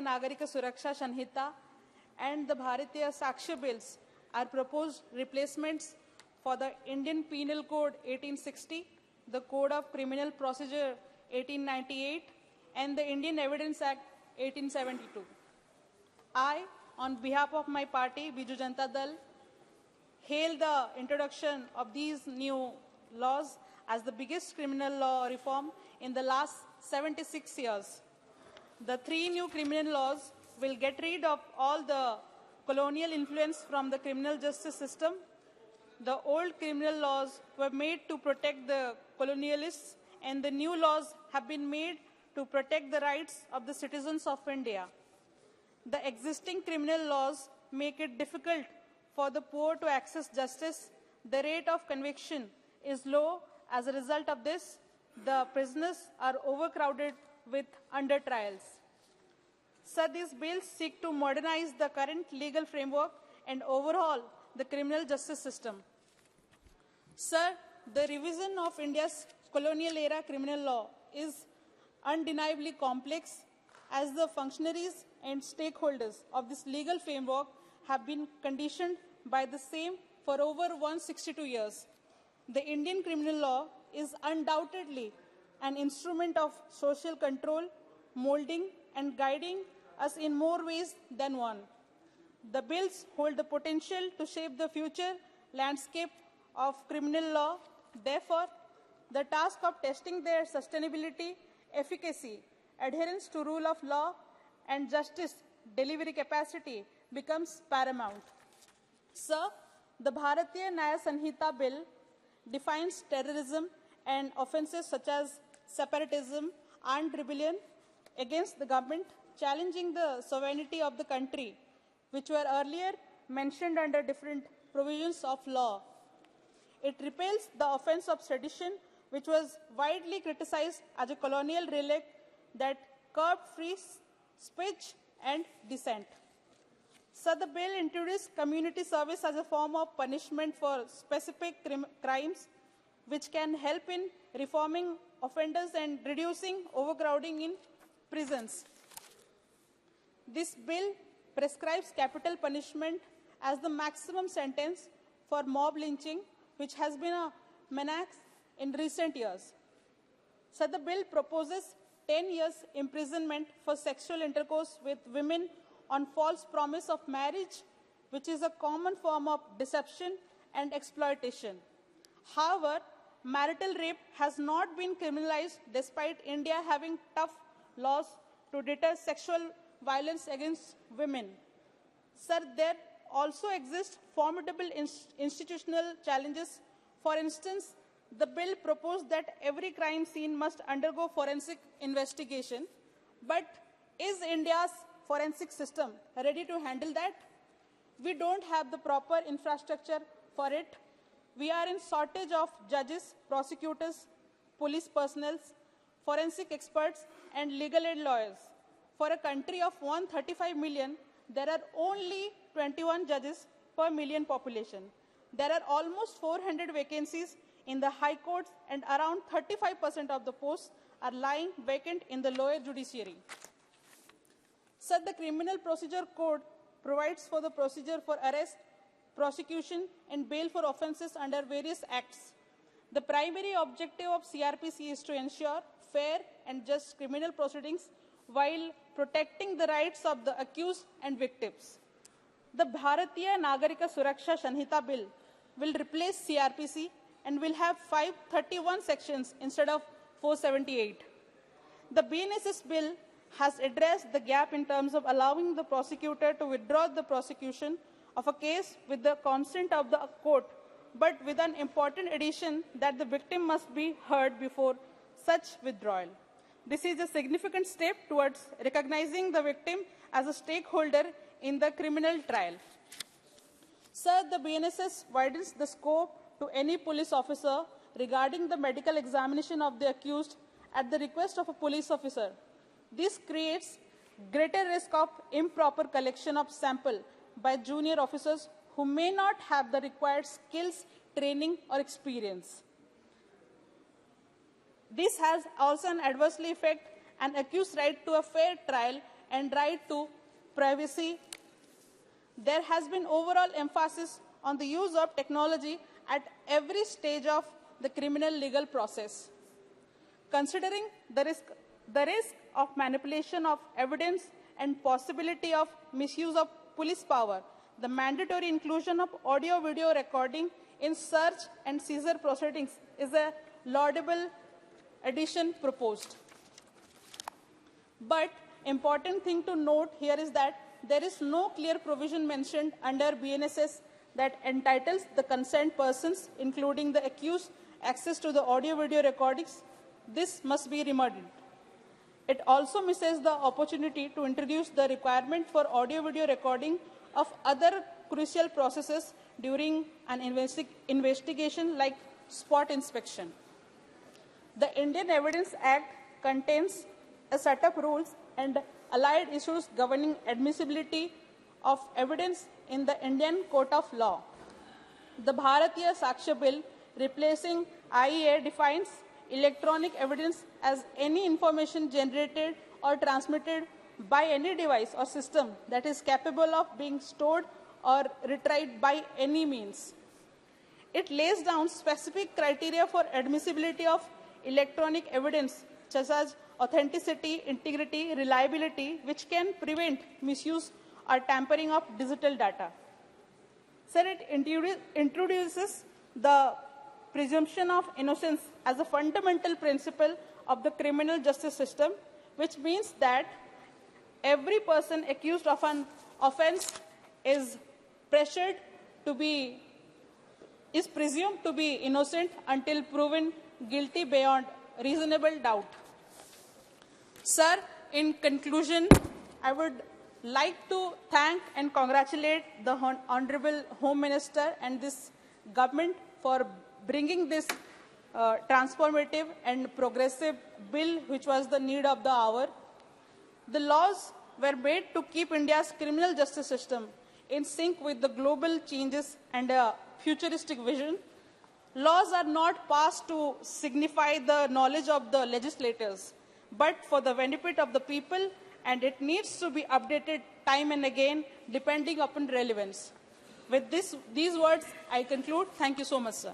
Nagarik Suraksha Sanhita and the Bharatiya Sakshya bills are proposed replacements for the Indian Penal Code 1860, the Code of Criminal Procedure 1898, and the Indian Evidence Act 1872. I, on behalf of my party, Biju Janata Dal, hail the introduction of these new laws as the biggest criminal law reform in the last 76 years. The three new criminal laws will get rid of all the colonial influence from the criminal justice system. The old criminal laws were made to protect the colonialists, and the new laws have been made to protect the rights of the citizens of India. The existing criminal laws make it difficult for the poor to access justice. The rate of conviction is low. As a result of this, the prisoners are overcrowded with under trials. So these bills seek to modernize the current legal framework and overhaul the criminal justice system. Sir, the revision of India's colonial era criminal law is undeniably complex, as the functionaries and stakeholders of this legal framework have been conditioned by the same for over 162 years. The Indian criminal law is undoubtedly an instrument of social control, molding and guiding us in more ways than one. The bills hold the potential to shape the future landscape of criminal law. Therefore, the task of testing their sustainability, efficacy, adherence to rule of law, and justice delivery capacity becomes paramount. Sir, the Bharatiya Nyaya Sanhita bill defines terrorism and offences such as separatism, armed rebellion against the government, challenging the sovereignty of the country, which were earlier mentioned under different provisions of law. It repeals the offence of sedition, which was widely criticized as a colonial relic that curbed free speech and dissent. So the bill introduced community service as a form of punishment for specific crimes, which can help in reforming offenders and reducing overcrowding in prisons. This bill prescribes capital punishment as the maximum sentence for mob lynching, which has been a menace in recent years. So the bill proposes 10 years imprisonment for sexual intercourse with women on false promise of marriage, which is a common form of deception and exploitation. However, marital rape has not been criminalized despite India having tough laws to deter sexual violence against women. Sir, there also exist formidable institutional challenges. For instance, the bill proposed that every crime scene must undergo forensic investigation. But is India's forensic system ready to handle that? We don't have the proper infrastructure for it. We are in shortage of judges, prosecutors, police personnel, forensic experts, and legal aid lawyers. For a country of 135 million, there are only 21 judges per million population. There are almost 400 vacancies in the high courts, and around 35% of the posts are lying vacant in the lower judiciary. So the Criminal Procedure Code provides for the procedure for arrest, prosecution, and bail for offences under various acts. The primary objective of CRPC is to ensure fair and just criminal proceedings while protecting the rights of the accused and victims. The Bharatiya Nagarik Suraksha Sanhita bill will replace CRPC and will have 531 sections instead of 478. The BNSS bill has addressed the gap in terms of allowing the prosecutor to withdraw the prosecution of a case with the consent of the court, but with an important addition that the victim must be heard before such withdrawal. This is a significant step towards recognizing the victim as a stakeholder in the criminal trial. Sir, the BNSS widens the scope to any police officer regarding the medical examination of the accused at the request of a police officer. This creates greater risk of improper collection of sample by junior officers who may not have the required skills, training, or experience. This has also an adversely affect an accused's right to a fair trial and right to privacy. There has been overall emphasis on the use of technology at every stage of the criminal legal process. Considering the risk of manipulation of evidence and possibility of misuse of police power, the mandatory inclusion of audio-video recording in search and seizure proceedings is a laudable addition proposed. But important thing to note here is that there is no clear provision mentioned under BNSS that entitles the concerned persons, including the accused, access to the audio-video recordings. This must be removed. It also misses the opportunity to introduce the requirement for audio-video recording of other crucial processes during an investigation like spot inspection. The Indian Evidence Act contains a set of rules and allied issues governing admissibility of evidence in the Indian Court of Law. The Bharatiya Sakshya Bill replacing IEA defines electronic evidence as any information generated or transmitted by any device or system that is capable of being stored or retrieved by any means. It lays down specific criteria for admissibility of electronic evidence, such as authenticity, integrity, reliability, which can prevent misuse or tampering of digital data. Sir, it introduces the presumption of innocence as a fundamental principle of the criminal justice system, which means that every person accused of an offense is presumed to be innocent until proven guilty beyond reasonable doubt. Sir, in conclusion, I would like to thank and congratulate the Honorable Home Minister and this government for bringing this transformative and progressive bill, which was the need of the hour. The laws were made to keep India's criminal justice system in sync with the global changes and a futuristic vision. Laws are not passed to signify the knowledge of the legislators, but for the benefit of the people, and it needs to be updated time and again, depending upon relevance. With these words, I conclude. Thank you so much, sir.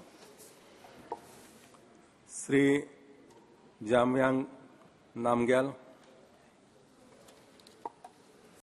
Sri Jamyang Namgyal.